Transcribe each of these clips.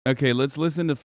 Okay, let's listen to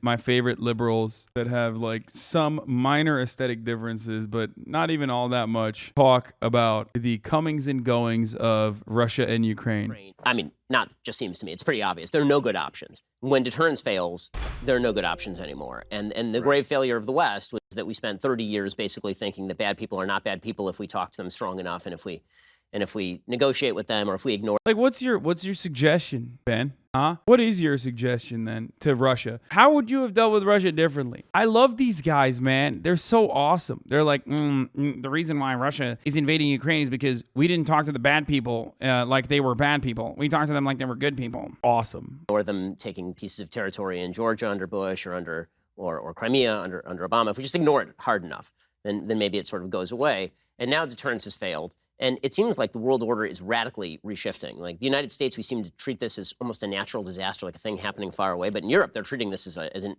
my favorite liberals that have like some minor aesthetic differences, but not even all that much, talk about the comings and goings of Russia and Ukraine. I mean, not just seems to me, it's pretty obvious. There are no good options. When deterrence fails, there are no good options anymore. And the grave failure of the West was that we spent 30 years basically thinking that bad people are not bad people if we talk to them strong enough and if we negotiate with them or if we ignore. Like, what's your suggestion, Ben? Huh? What is your suggestion then to Russia? How would you have dealt with Russia differently? I love these guys, man. They're so awesome. They're like, the reason why Russia is invading Ukraine is because we didn't talk to the bad people like they were bad people. We talked to them like they were good people. Awesome. Or them taking pieces of territory in Georgia under Bush or Crimea under Obama. If we just ignore it hard enough, then maybe it sort of goes away. And now deterrence has failed. And it seems like the world order is radically reshifting. Like the United States, we seem to treat this as almost a natural disaster, like a thing happening far away. But in Europe, they're treating this as an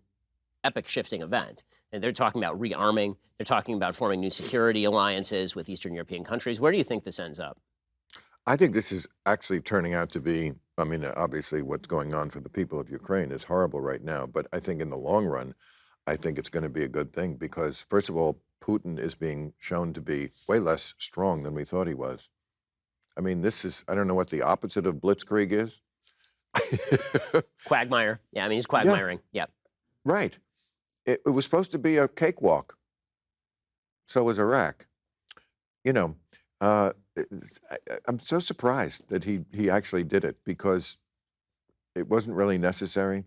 epic shifting event. And they're talking about rearming. They're talking about forming new security alliances with Eastern European countries. Where do you think this ends up? I think this is actually turning out to be, I mean, obviously what's going on for the people of Ukraine is horrible right now. But I think in the long run, I think it's going to be a good thing because, first of all, Putin is being shown to be way less strong than we thought he was. I mean, this is, I don't know what the opposite of blitzkrieg is. Quagmire. Yeah, I mean, he's quagmiring. Yeah. Right. It was supposed to be a cakewalk. So was Iraq. You know, I'm so surprised that he actually did it because it wasn't really necessary.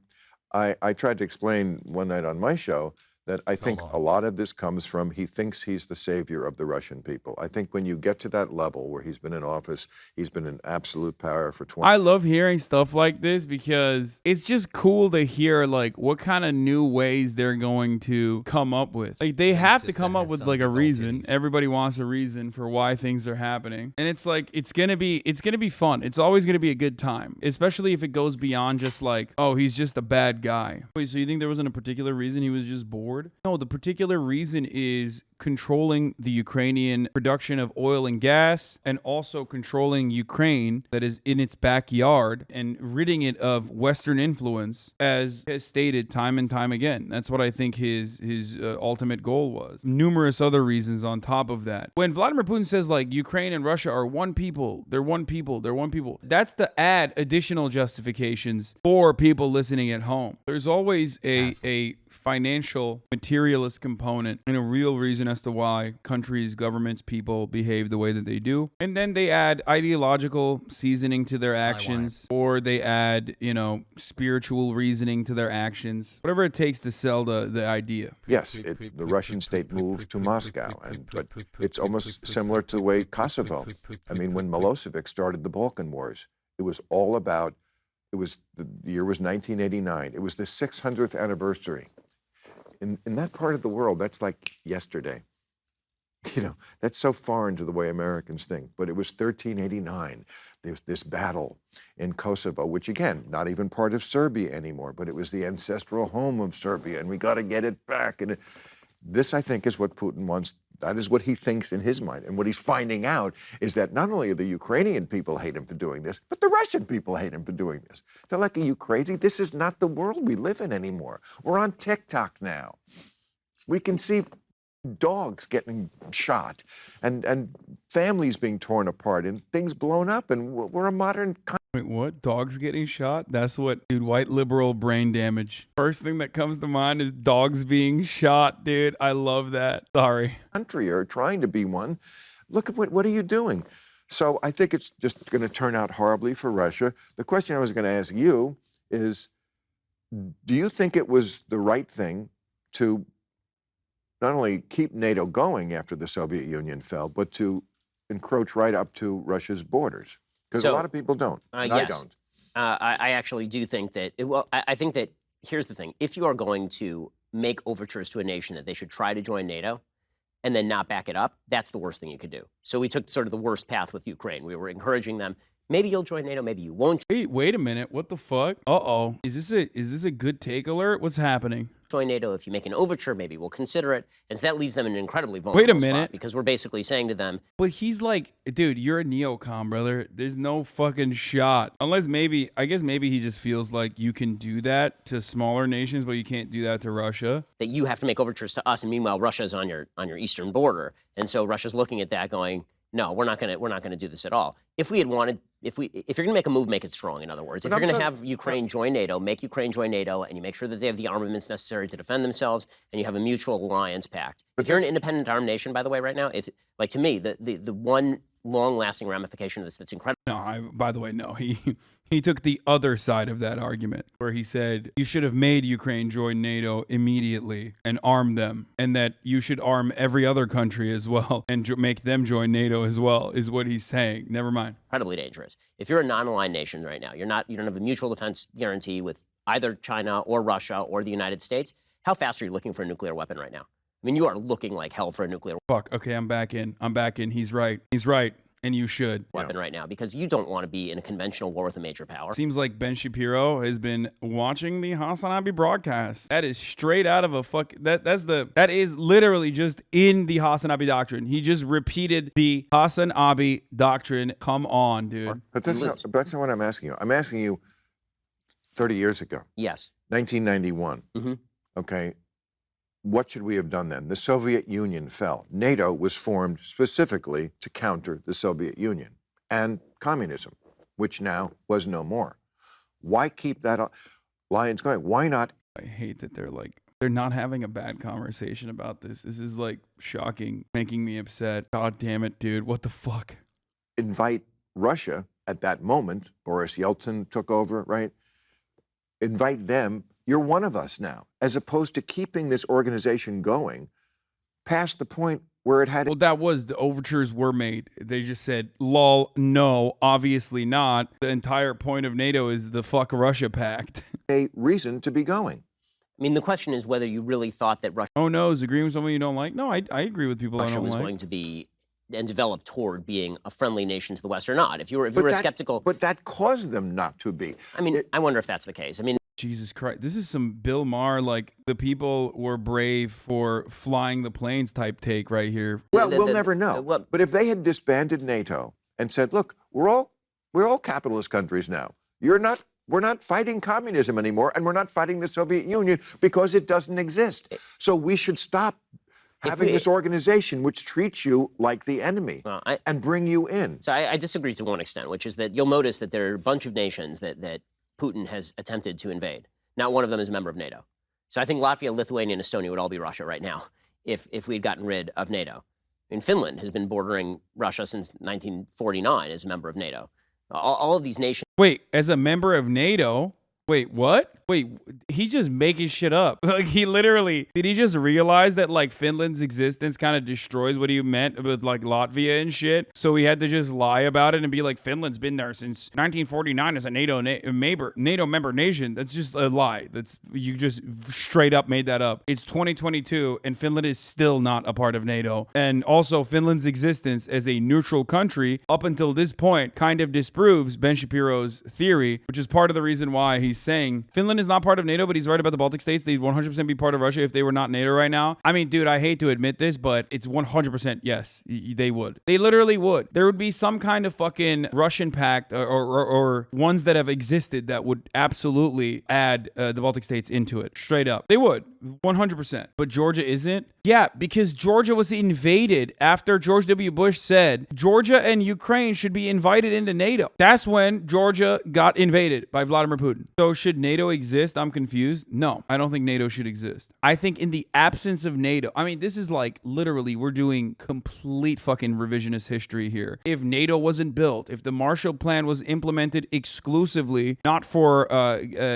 I tried to explain one night on my show that I think a lot of this comes from he thinks he's the savior of the Russian people. I think when you get to that level where he's been in office, he's been in absolute power for 20 I love hearing stuff like this because it's just cool to hear like what kind of new ways they're going to come up with. Like they have to come up with like a reason. Everybody wants a reason for why things are happening. And it's like it's going to be fun. It's always going to be a good time, especially if it goes beyond just like, oh, he's just a bad guy. Wait, so you think there wasn't a particular reason he was just bored? No, the particular reason is controlling the Ukrainian production of oil and gas and also controlling Ukraine that is in its backyard and ridding it of Western influence, as has stated time and time again. That's what I think his ultimate goal was. Numerous other reasons on top of that. When Vladimir Putin says like Ukraine and Russia are one people, they're one people, they're one people, that's to add additional justifications for people listening at home. There's always a financial materialist component and a real reason as to why countries, governments, people behave the way that they do. And then they add ideological seasoning to their actions, or they add, spiritual reasoning to their actions. Whatever it takes to sell the idea. Yes, the Russian state moved to Moscow, but it's almost similar to the way Kosovo. I mean, when Milosevic started the Balkan Wars, it was all about, the year was 1989. It was the 600th anniversary. In that part of the world, that's like yesterday. That's so foreign to the way Americans think. But it was 1389. There's this battle in Kosovo, which again, not even part of Serbia anymore, but it was the ancestral home of Serbia, and we got to get it back. And this, I think, is what Putin wants. That is what he thinks in his mind. And what he's finding out is that not only do the Ukrainian people hate him for doing this, but the Russian people hate him for doing this. They're like, are you crazy? This is not the world we live in anymore. We're on TikTok now. We can see dogs getting shot and families being torn apart and things blown up, and we're a modern country. Wait, what? Dogs getting shot? That's what, dude, white liberal brain damage. First thing that comes to mind is dogs being shot, dude. I love that. Sorry. Country or trying to be one. Look at what are you doing? So I think it's just going to turn out horribly for Russia. The question I was going to ask you is, do you think it was the right thing to not only keep NATO going after the Soviet Union fell, but to encroach right up to Russia's borders? Because a lot of people don't. And yes. I don't. I actually do think that, I think that, here's the thing. If you are going to make overtures to a nation that they should try to join NATO and then not back it up, that's the worst thing you could do. So we took sort of the worst path with Ukraine. We were encouraging them. Maybe you'll join NATO, maybe you won't Wait a minute. What the fuck? Uh-oh. Is this a good take alert? What's happening? join NATO. If you make an overture, maybe we'll consider it. And so that leaves them in an incredibly vulnerable spot because we're basically saying to them. But he's like, dude, you're a neocon, brother. There's no fucking shot. Unless I guess maybe he just feels like you can do that to smaller nations, but you can't do that to Russia. That you have to make overtures to us. And meanwhile, Russia's on your eastern border. And so Russia's looking at that going, no, we're not gonna do this at all. If you're gonna make a move, make it strong. In other words, if you're gonna have Ukraine join NATO, make Ukraine join NATO, and you make sure that they have the armaments necessary to defend themselves, and you have a mutual alliance pact. If you're an independent armed nation, by the way, right now, to me, the one long-lasting ramification of this that's incredible. No, by the way, no. He took the other side of that argument where he said you should have made Ukraine join NATO immediately and arm them, and that you should arm every other country as well and make them join NATO as well, is what he's saying. Never mind. Incredibly dangerous. If you're a non-aligned nation right now, you don't have a mutual defense guarantee with either China or Russia or the United States. How fast are you looking for a nuclear weapon right now? I mean, you are looking like hell for a nuclear weapon. Fuck. Okay, I'm back in. He's right. And you should. Weapon right now, because you don't want to be in a conventional war with a major power. Seems like Ben Shapiro has been watching the HasanAbi broadcast. That is straight out of a that is literally just in the HasanAbi doctrine. He just repeated the HasanAbi doctrine. Come on, dude. But that's not what I'm asking you. I'm asking you 30 years ago. Yes. 1991. Mm-hmm. Okay. What should we have done then? The Soviet Union fell. NATO was formed specifically to counter the Soviet Union and communism, which now was no more. Why keep that alliance going? Why not? I hate that they're not having a bad conversation about this. This is like shocking, making me upset. God damn it, dude. What the fuck? Invite Russia at that moment. Boris Yeltsin took over, right? Invite them. You're one of us now, as opposed to keeping this organization going past the point where it had. Well, the overtures were made. They just said, lol, no, obviously not. The entire point of NATO is the fuck Russia pact. A reason to be going. I mean, the question is whether you really thought that Russia. Oh, no, is agreeing with someone you don't like? No, I agree with people I don't like. Russia was going to be and develop toward being a friendly nation to the West or not. If you were skeptical. But that caused them not to be. I mean, I wonder if that's the case. I mean, Jesus Christ. This is some Bill Maher, like the people were brave for flying the planes type take right here. Well, we'll never know. But if they had disbanded NATO and said, look, we're all capitalist countries now. We're not fighting communism anymore, and we're not fighting the Soviet Union because it doesn't exist. So we should stop having this organization which treats you like the enemy and bring you in. So I disagree to one extent, which is that you'll notice that there are a bunch of nations that Putin has attempted to invade. Not one of them is a member of NATO. So I think Latvia, Lithuania, and Estonia would all be Russia right now if we had gotten rid of NATO. I mean, Finland has been bordering Russia since 1949 as a member of NATO. All of these nations. Wait, as a member of NATO? Wait, what? Wait, he just making shit up. Like, did he just realize that, like, Finland's existence kind of destroys what he meant with, like, Latvia and shit? So he had to just lie about it and be like, Finland's been there since 1949 as a NATO member nation. That's just a lie. You just straight up made that up. It's 2022, and Finland is still not a part of NATO. And also, Finland's existence as a neutral country up until this point kind of disproves Ben Shapiro's theory, which is part of the reason why he's saying Finland is not part of NATO, but he's right about the Baltic states. They'd 100% be part of Russia if they were not NATO right now. I mean, dude, I hate to admit this, but it's 100% yes, they would. They literally would. There would be some kind of fucking Russian pact or ones that have existed that would absolutely add the Baltic states into it. Straight up. They would. 100%. But Georgia isn't? Yeah, because Georgia was invaded after George W. Bush said Georgia and Ukraine should be invited into NATO. That's when Georgia got invaded by Vladimir Putin. So should NATO exist? I'm confused. No, I don't think NATO should exist. I think in the absence of NATO, I mean, this is like literally we're doing complete fucking revisionist history here. If NATO wasn't built, if the Marshall Plan was implemented exclusively, not for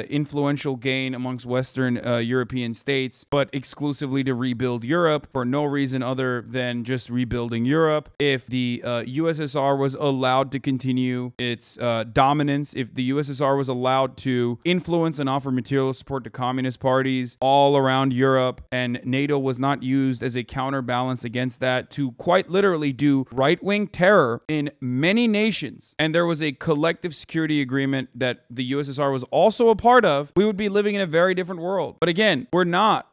influential gain amongst Western European states, but exclusively to rebuild Europe for no reason other than just rebuilding Europe, if the USSR was allowed to continue its dominance, if the USSR was allowed to to influence and offer material support to communist parties all around Europe, and NATO was not used as a counterbalance against that to quite literally do right-wing terror in many nations, and there was a collective security agreement that the USSR was also a part of, we would be living in a very different world. But again, we're not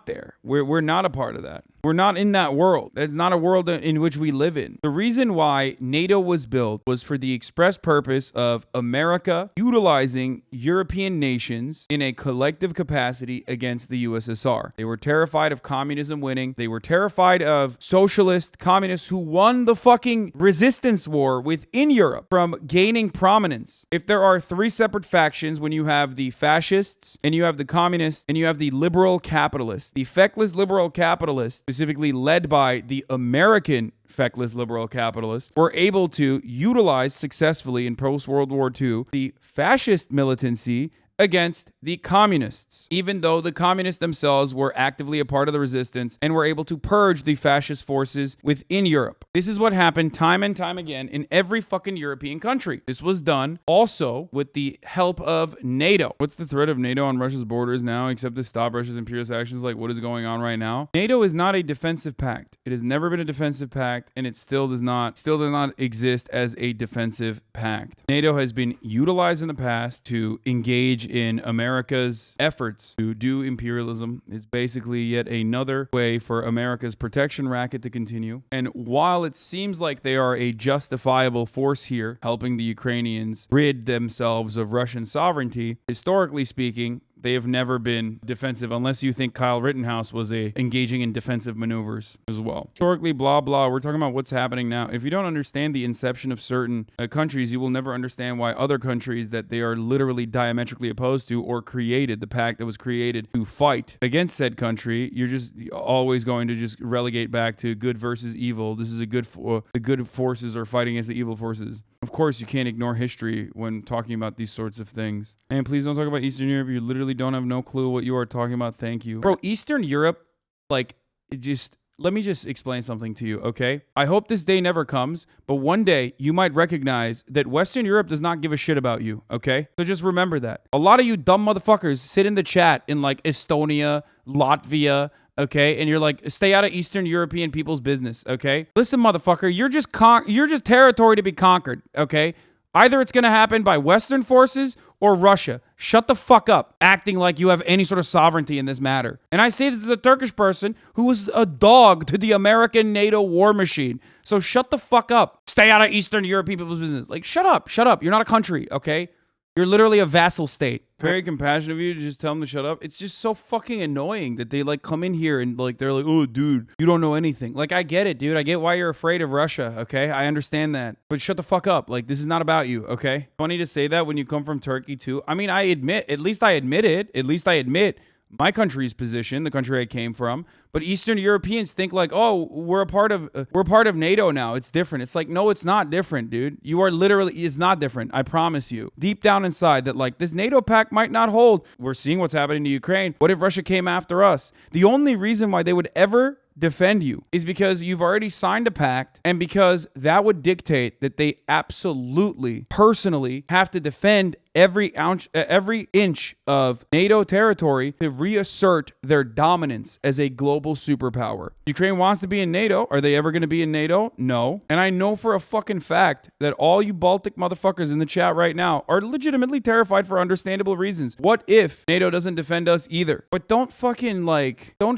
there. We're not a part of that. We're not in that world. It's not a world in which we live in. The reason why NATO was built was for the express purpose of America utilizing European nations in a collective capacity against the USSR. They were terrified of communism winning. They were terrified of socialist communists who won the fucking resistance war within Europe from gaining prominence. If there are three separate factions, when you have the fascists and you have the communists and you have the liberal capitalists, the feckless liberal capitalists, specifically led by the American feckless liberal capitalists, were able to utilize successfully in post-World War II the fascist militancy against the communists, even though the communists themselves were actively a part of the resistance and were able to purge the fascist forces within Europe. This is what happened time and time again in every fucking European country. This was done also with the help of NATO. What's the threat of NATO on Russia's borders now except to stop Russia's imperialist actions like what is going on right now? NATO is not a defensive pact. It has never been a defensive pact, and it still does not exist as a defensive pact. NATO has been utilized in the past to engage in America's efforts to do imperialism. It's basically yet another way for America's protection racket to continue. And while it seems like they are a justifiable force here, helping the Ukrainians rid themselves of Russian sovereignty, historically speaking, they have never been defensive, unless you think Kyle Rittenhouse was engaging in defensive maneuvers as well. Historically, blah, blah. We're talking about what's happening now. If you don't understand the inception of certain countries, you will never understand why other countries that they are literally diametrically opposed to or created, the pact that was created to fight against said country, you're just always going to just relegate back to good versus evil. This is the good forces are fighting against the evil forces. Of course, you can't ignore history when talking about these sorts of things. And please don't talk about Eastern Europe. You literally don't have no clue what you are talking about. Thank you. Bro, Eastern Europe, let me just explain something to you, okay? I hope this day never comes, but one day you might recognize that Western Europe does not give a shit about you, okay? So just remember that. A lot of you dumb motherfuckers sit in the chat in like Estonia, Latvia, okay, and you're like, stay out of Eastern European people's business, okay? Listen, motherfucker, you're just territory to be conquered, okay? Either it's gonna happen by Western forces or Russia. Shut the fuck up, acting like you have any sort of sovereignty in this matter. And I say this as a Turkish person who was a dog to the American NATO war machine. So shut the fuck up. Stay out of Eastern European people's business. Like, shut up. You're not a country, okay? You're literally a vassal state. Very compassionate of you to just tell them to shut up. It's just so fucking annoying that they like come in here and like they're like, oh, dude, you don't know anything. Like, I get it, dude. I get why you're afraid of Russia, okay? I understand that. But shut the fuck up. Like, this is not about you, okay? Funny to say that when you come from Turkey, too. I mean, at least I admit my country's position, the country I came from. But Eastern Europeans think like, oh, we're part of NATO now. It's different. It's like, no, it's not different, dude. It's not different. I promise you. Deep down inside that like this NATO pact might not hold. We're seeing what's happening to Ukraine. What if Russia came after us? The only reason why they would ever defend you is because you've already signed a pact, and because that would dictate that they absolutely personally have to defend every inch of NATO territory to reassert their dominance as a global superpower. Ukraine wants to be in NATO. Are they ever going to be in NATO? No. And I know for a fucking fact that all you Baltic motherfuckers in the chat right now are legitimately terrified for understandable reasons. What if NATO doesn't defend us either? But don't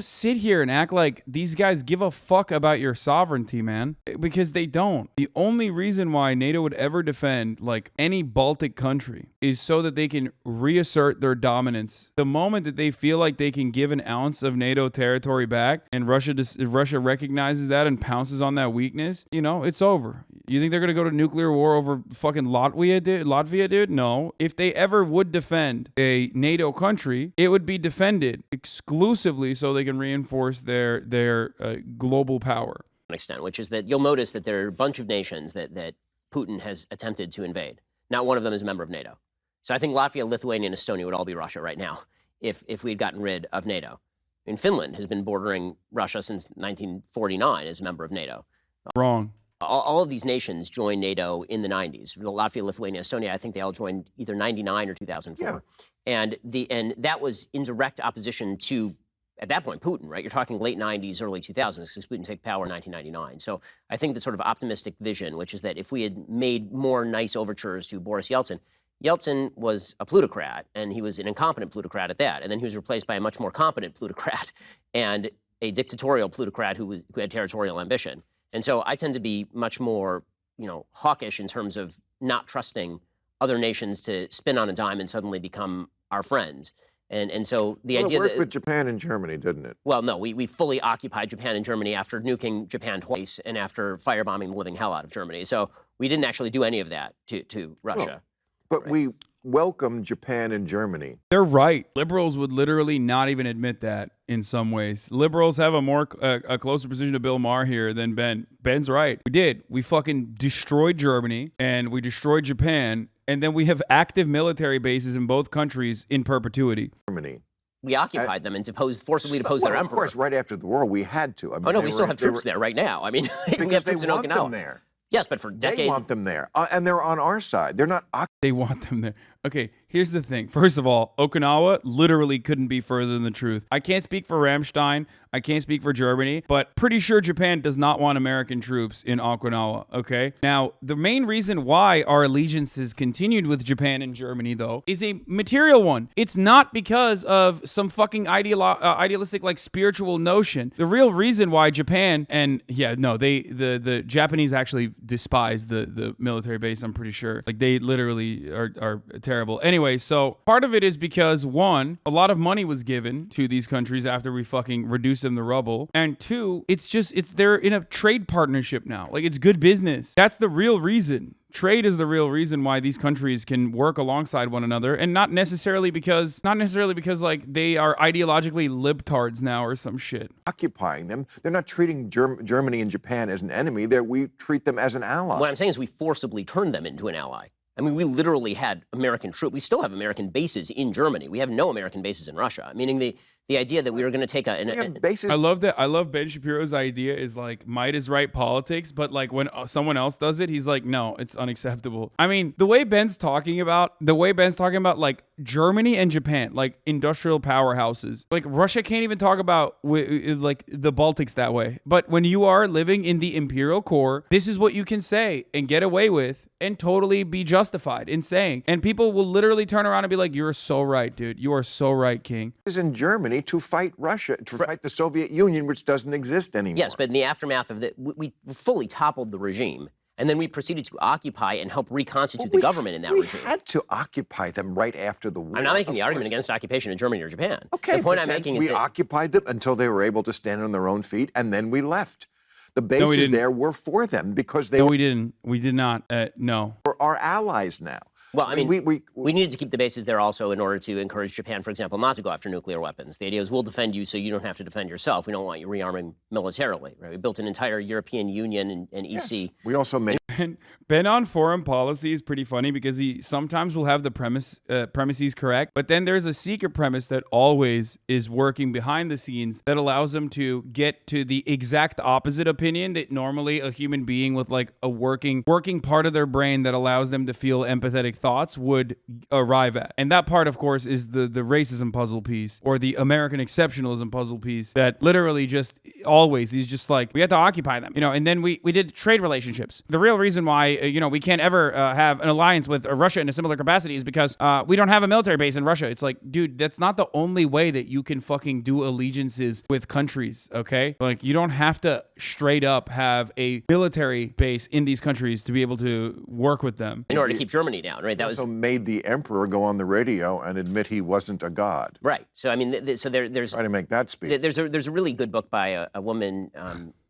sit here and act like these guys give a fuck about your sovereignty, man. Because they don't. The only reason why NATO would ever defend like any Baltic country is so that they can reassert their dominance. The moment that they feel like they can give an ounce of NATO territory back, and Russia recognizes that and pounces on that weakness, it's over. You think they're gonna go to nuclear war over fucking Latvia, dude? No. If they ever would defend a NATO country, it would be defended exclusively so they can reinforce their global power. An extent, which is that you'll notice that there are a bunch of nations that Putin has attempted to invade. Not one of them is a member of NATO. So I think Latvia, Lithuania, and Estonia would all be Russia right now if we'd gotten rid of NATO. I mean, Finland has been bordering Russia since 1949 as a member of NATO. Wrong. All of these nations joined NATO in the 90s. Latvia, Lithuania, Estonia, I think they all joined either 99 or 2004. Yeah. And that was in direct opposition to, at that point, Putin, right? You're talking late 90s, early 2000s, because Putin took power in 1999. So I think the sort of optimistic vision, which is that if we had made more nice overtures to Boris Yeltsin, Yeltsin was a plutocrat, and he was an incompetent plutocrat at that. And then he was replaced by a much more competent plutocrat and a dictatorial plutocrat who had territorial ambition. And so I tend to be much more, hawkish in terms of not trusting other nations to spin on a dime and suddenly become our friends. And so the idea it worked that with Japan and Germany, didn't it? Well, no, we fully occupied Japan and Germany after nuking Japan twice and after firebombing the living hell out of Germany. So we didn't actually do any of that to Russia. But we welcomed Japan and Germany. They're right. Liberals would literally not even admit that in some ways. Liberals have a closer position to Bill Maher here than Ben. Ben's right. We did. We fucking destroyed Germany and we destroyed Japan. And then we have active military bases in both countries in perpetuity. Germany. We occupied them and forcibly deposed their emperor. Of course, right after the war, we had to. I mean, we still have troops there right now. I mean, we have troops in Okinawa. Them there. Yes, but for decades. They want them there. And they're on our side. They're not. They want them there. Okay, here's the thing. First of all, Okinawa literally couldn't be further than the truth. I can't speak for Ramstein. I can't speak for Germany, but pretty sure Japan does not want American troops in Okinawa, okay? Now, the main reason why our allegiances continued with Japan and Germany, though, is a material one. It's not because of some fucking idealistic, like, spiritual notion. The real reason why Japan and, the Japanese actually despise the military base, I'm pretty sure. Like, they literally are terrible. Anyway, so part of it is because, one, a lot of money was given to these countries after we fucking reduced them to rubble. And two, they're in a trade partnership now. Like, it's good business. That's the real reason. Trade is the real reason why these countries can work alongside one another, and not necessarily because like they are ideologically libtards now or some shit. Occupying them. They're not treating Germany and Japan as an enemy. We treat them as an ally. What I'm saying is we forcibly turned them into an ally. I mean, we literally had American troops. We still have American bases in Germany. We have no American bases in Russia. Meaning the idea that we were going to take bases. I love that. I love Ben Shapiro's idea is like might is right politics, but like when someone else does it, he's like, no, it's unacceptable. I mean, the way Ben's talking about like Germany and Japan, like industrial powerhouses, like Russia can't even talk about like the Baltics that way. But when you are living in the imperial core, this is what you can say and get away with and totally be justified in saying. And people will literally turn around and be like, you're so right, dude. You are so right, King. Is in Germany to fight Russia, to fight the Soviet Union, which doesn't exist anymore. Yes, but in the aftermath of we fully toppled the regime. And then we proceeded to occupy and help reconstitute the government in that regime. We had to occupy them right after the war. I'm not making the argument against occupation of Germany or Japan. Okay, the point I'm making is we occupied them until they were able to stand on their own feet, and then we left. The bases there were for them because they we didn't. We did not. No. We're our allies now. Well, I mean, we needed to keep the bases there also in order to encourage Japan, for example, not to go after nuclear weapons. The idea is we'll defend you so you don't have to defend yourself. We don't want you rearming militarily. Right? We built an entire European Union and EC. Yes. We also made... Ben on foreign policy is pretty funny because he sometimes will have the premises correct, but then there's a secret premise that always is working behind the scenes that allows him to get to the exact opposite opinion that normally a human being with like a working part of their brain that allows them to feel empathetic thoughts would arrive at. And that part, of course, is the racism puzzle piece or the American exceptionalism puzzle piece that literally just always, he's just like, we have to occupy them, and then we did trade relationships. The real reason why, we can't ever have an alliance with Russia in a similar capacity is because we don't have a military base in Russia. It's like, dude, that's not the only way that you can fucking do allegiances with countries, okay? Like, you don't have to straight up have a military base in these countries to be able to work with them. In order to keep Germany down, right? That also made the emperor go on the radio and admit he wasn't a god. Right. So, I mean, there's... Try to make that speak. There's a really good book by a woman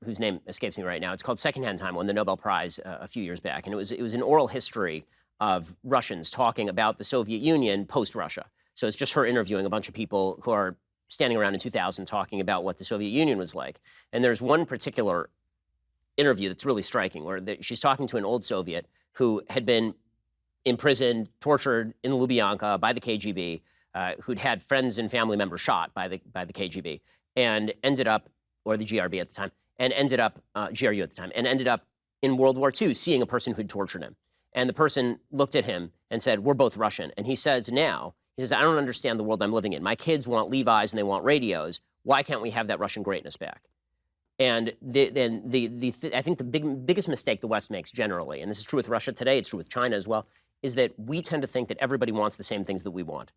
whose name escapes me right now. It's called Secondhand Time, won the Nobel Prize a few years back. And it was an oral history of Russians talking about the Soviet Union post-Russia. So it's just her interviewing a bunch of people who are standing around in 2000 talking about what the Soviet Union was like. And there's one particular interview that's really striking where she's talking to an old Soviet who had been imprisoned, tortured in Lubyanka by the KGB, who'd had friends and family members shot by the KGB, and ended up, or the GRB at the time, and ended up, GRU at the time, and ended up in World War II seeing a person who'd tortured him. And the person looked at him and said, we're both Russian. And he says, I don't understand the world I'm living in. My kids want Levi's and they want radios. Why can't we have that Russian greatness back? And I think the biggest mistake the West makes generally, and this is true with Russia today, it's true with China as well, is that we tend to think that everybody wants the same things that we want.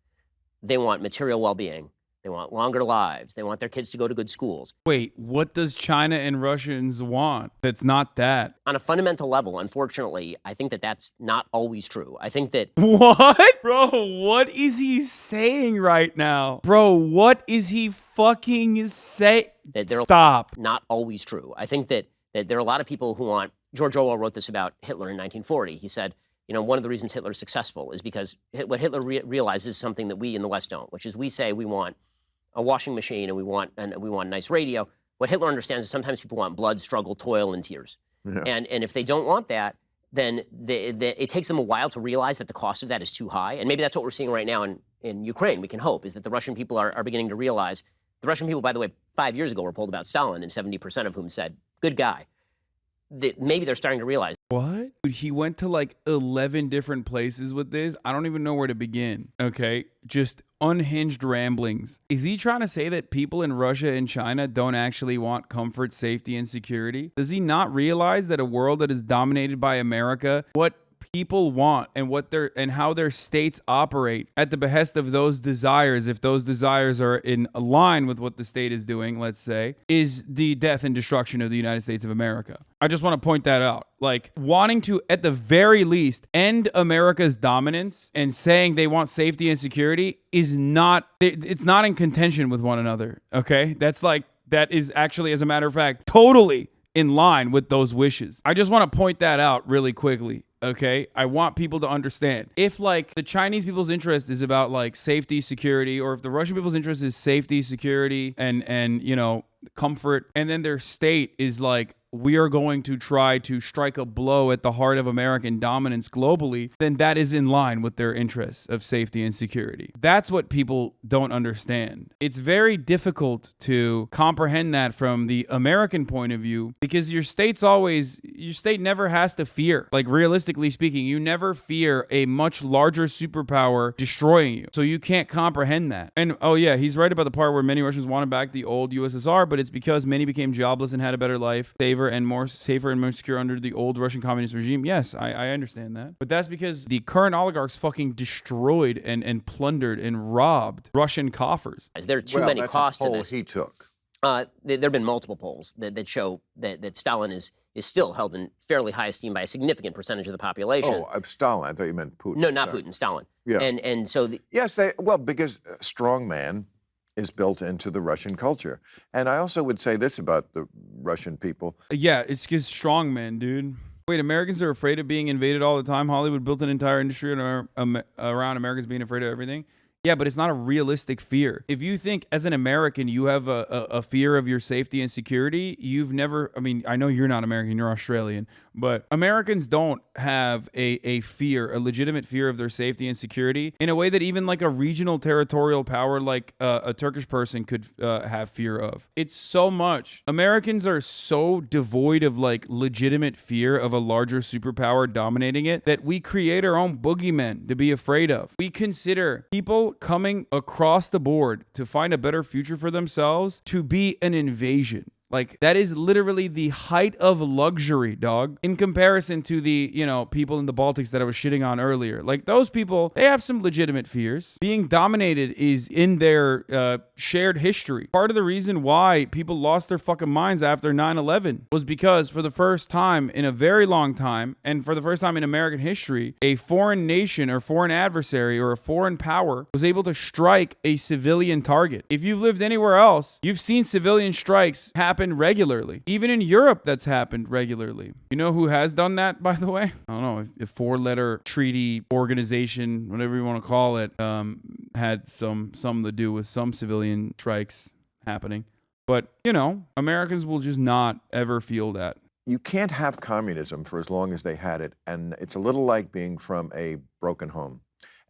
They want material well-being. They want longer lives. They want their kids to go to good schools. Wait, what does China and Russians want that's not that? On a fundamental level, unfortunately, I think that that's not always true. I think that... What? Bro, what is he saying right now? Bro, what is he fucking saying? Stop. Not always true. I think that there are a lot of people who want... George Orwell wrote this about Hitler in 1940. He said, one of the reasons Hitler's successful is because what Hitler realizes is something that we in the West don't, which is we say we want a washing machine and we want a nice radio. What Hitler understands is sometimes people want blood, struggle, toil, and tears. Yeah. And if they don't want that, then it takes them a while to realize that the cost of that is too high. And maybe that's what we're seeing right now in Ukraine. We can hope is that the Russian people are beginning to realize. The Russian people, by the way, 5 years ago were polled about Stalin, and 70% of whom said, good guy. That maybe they're starting to realize. What? Dude, he went to like 11 different places with this. I don't even know where to begin. Okay. Just unhinged ramblings. Is he trying to say that people in Russia and China don't actually want comfort, safety, and security? Does he not realize that a world that is dominated by America, what people want and how their states operate at the behest of those desires, if those desires are in line with what the state is doing, let's say, is the death and destruction of the United States of America. I just want to point that out. Like, wanting to, at the very least, end America's dominance and saying they want safety and security is not, it's not in contention with one another, okay? That is actually, as a matter of fact, totally in line with those wishes. I just want to point that out really quickly. Okay, I want people to understand. If like the Chinese people's interest is about like safety, security, or if the Russian people's interest is safety, security, and comfort, and then their state is like, we are going to try to strike a blow at the heart of American dominance globally, then that is in line with their interests of safety and security. That's what people don't understand. It's very difficult to comprehend that from the American point of view because your state never has to fear. Like, realistically speaking, you never fear a much larger superpower destroying you. So you can't comprehend that. And oh yeah, he's right about the part where many Russians wanted back the old USSR, but it's because many became jobless and had a better life, safer and more secure under the old Russian communist regime. Yes, I understand that. But that's because the current oligarchs fucking destroyed and plundered and robbed Russian coffers. There are too many costs to this. He took. There have been multiple polls that show that Stalin is still held in fairly high esteem by a significant percentage of the population. Oh, Stalin. I thought you meant Putin. No, not Putin, Stalin. Yeah. And so... Yes, because strong man is built into the Russian culture. And I also would say this about the Russian people. Yeah, it's because strong men, dude. Wait, Americans are afraid of being invaded all the time? Hollywood built an entire industry around Americans being afraid of everything? Yeah, but it's not a realistic fear. If you think as an American you have a fear of your safety and security, you've never, I mean, I know you're not American, you're Australian, but Americans don't have a fear, a legitimate fear of their safety and security in a way that even like a regional territorial power like a Turkish person could have fear of. It's so much. Americans are so devoid of like legitimate fear of a larger superpower dominating it that we create our own boogeymen to be afraid of. We consider people coming across the board to find a better future for themselves to be an invasion. Like, that is literally the height of luxury, dog, in comparison to the, people in the Baltics that I was shitting on earlier. Like, those people, they have some legitimate fears. Being dominated is in their shared history. Part of the reason why people lost their fucking minds after 9/11 was because for the first time in a very long time, and for the first time in American history, a foreign nation or foreign adversary or a foreign power was able to strike a civilian target. If you've lived anywhere else, you've seen civilian strikes happen regularly. Even in Europe, that's happened regularly. You know who has done that, by the way? I don't know, a four-letter treaty organization, whatever you want to call it, had some to do with some civilian strikes happening. But, Americans will just not ever feel that. You can't have communism for as long as they had it, and it's a little like being from a broken home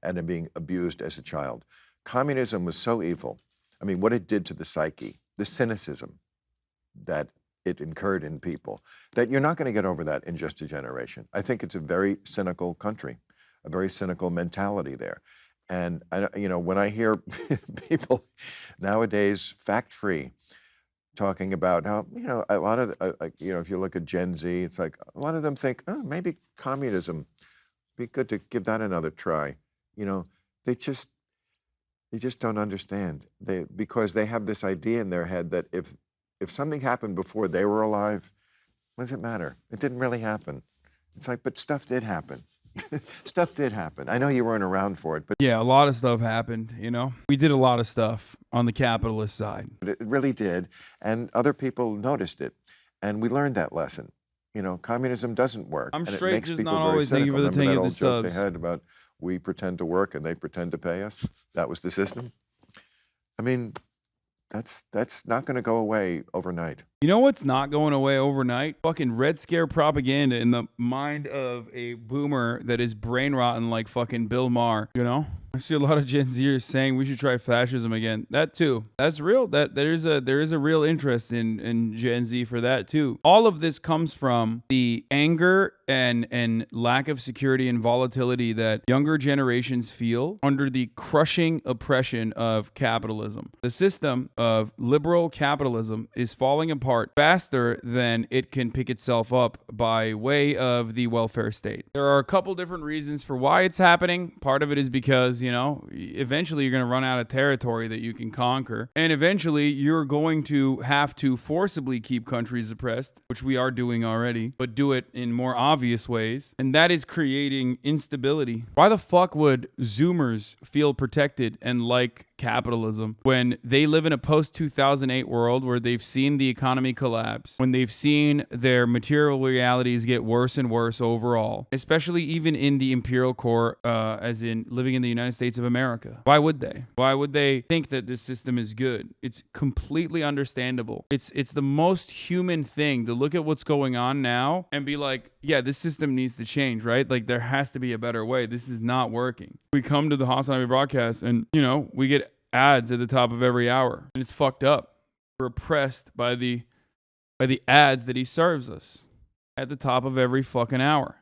and then being abused as a child. Communism was so evil. I mean, what it did to the psyche, the cynicism that it incurred in people, that you're not going to get over that in just a generation. I think it's a very cynical country, a very cynical mentality there. And when I hear people nowadays, fact-free, talking about how, a lot of, if you look at Gen Z, it's like a lot of them think, oh, maybe communism, be good to give that another try. They just don't understand. Because they have this idea in their head that if something happened before they were alive, what does it matter? It didn't really happen. It's like, but stuff did happen. Stuff did happen. I know you weren't around for it, but yeah, a lot of stuff happened. We did a lot of stuff on the capitalist side. It really did, and other people noticed it, and we learned that lesson. Communism doesn't work. I'm and straight, it makes just people not very always. Thank you cynical. for the Remember 10 that of the old joke they subs. had about we pretend to work and they pretend to pay us? That was the system. I mean, that's not going to go away overnight. You know what's not going away overnight? Fucking Red Scare propaganda in the mind of a boomer that is brain rotten like fucking Bill Maher, I see a lot of Gen Zers saying we should try fascism again. That too. That's real. That there is a real interest in Gen Z for that too. All of this comes from the anger and lack of security and volatility that younger generations feel under the crushing oppression of capitalism. The system of liberal capitalism is falling apart faster than it can pick itself up by way of the welfare state. There are a couple different reasons for why it's happening. Part of it is because, eventually you're going to run out of territory that you can conquer. And eventually you're going to have to forcibly keep countries oppressed, which we are doing already, but do it in more obvious ways. And that is creating instability. Why the fuck would Zoomers feel protected and like capitalism when they live in a post-2008 world where they've seen the economy collapse, when they've seen their material realities get worse and worse overall, especially even in the imperial core, as in living in the United States of America? Why would they? Why would they think that this system is good? It's completely understandable. It's the most human thing to look at what's going on now and be like, yeah, this system needs to change, right? Like, there has to be a better way. This is not working. We come to the HasanAbi broadcast and, we get ads at the top of every hour, and it's fucked up. We're oppressed by the ads that he serves us at the top of every fucking hour.